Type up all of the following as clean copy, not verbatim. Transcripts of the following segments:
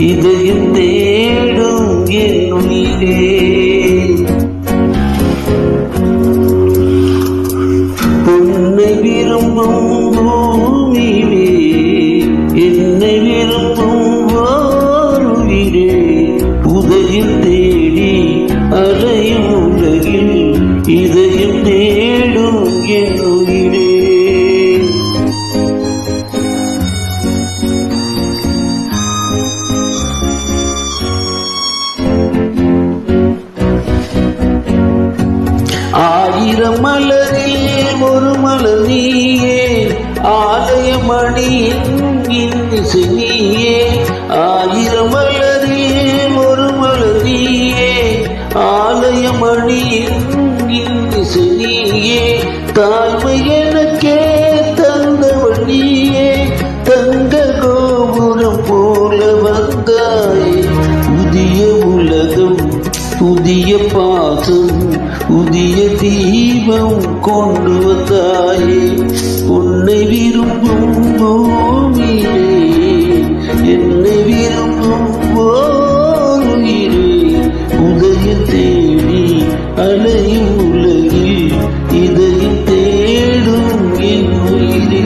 இதயம் தேடும் என் உயிரே. உன்னை விரும்பும் பூமியிலே என்னை விரும்பும் உயிரே. உதயம் தேடி அலையும் உலகில் இதயம் தேடும் என் உயிரே. ஆயிரம் மலரில் ஒரு மலர் நீயே, ஆலயமணியின் இன்னிசை நீயே. ஆயிரம் மலரில் ஒரு மலர் நீயே, ஆலயமணியின் இன்னிசை நீயே. தாழ்மை எனக்கே தந்தவள் நீயே, தங்க கோபுரம் போல வந்தாய். புதிய உலகம் புதிய பாசம் புதிய தீபம் கொண்டு வந்தாயே. உன்னை விரும்பும் பூமியிலே என்னை விரும்பும் உயிரே. உதயம் தேடி அலையும் உலகில் இதயம் தேடும் என் உயிரே.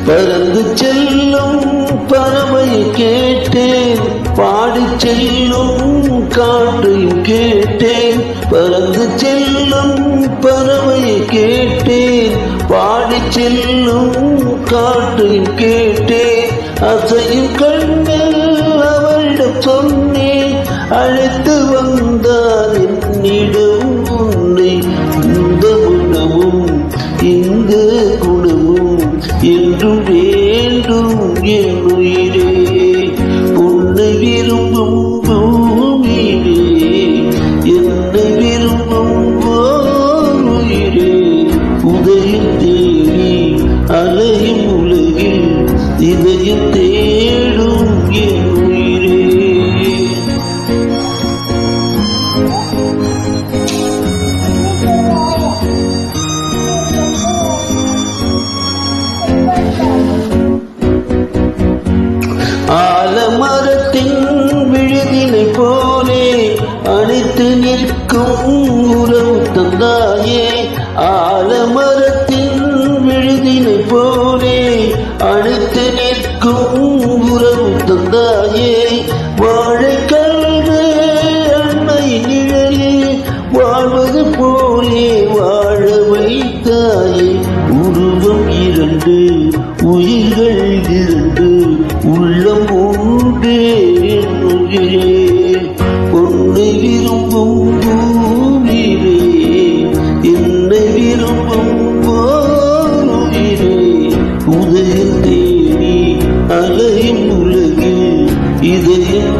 பறந்து செல்லும் பறவையை கேட்டேன், பாடி செல்லும் காற்றையும் கேட்டேன். பறந்து செல்லும் பறவையை கேட்டேன், பாடி செல்லும் காற்றையும் கேட்டேன். அசையும் கண்ணில் அவளிடம் சொன்னேன், அழைத்து வந்தார் என்னிடம் உன்னை. இந்த குணமும் இந்த குணமும் என்றும் வேண்டும் என் உயிரே. உன்னை விரும்பும் பூமியிலே என்னை விரும்பும் உயிரே. உதயம் தேடி அலையும் உலகில் இதயம் தேடும் என் உயிரே. ஆலமரத்தின் விழுதினை போலே அணைத்து நிற்கும் உறவு தந்தாயே. ஆலமரத்தின் விழுதினை போலே அணைத்து நிற்கும் உறவு தந்தாயே. வாழைக்கல்வே அன்னை நிழலே வாழ்வது போலே வாழ வைத்தாயே. உருவம் இரண்டு உயிர்கள் இரண்டு உள்ளம் ஒன்றே உயிரே. உன்னை விரும்பும் பூமியிலே என்னை விரும்பும் உயிரே. உதயம் தேடி அலையும் உலகில் இதயம்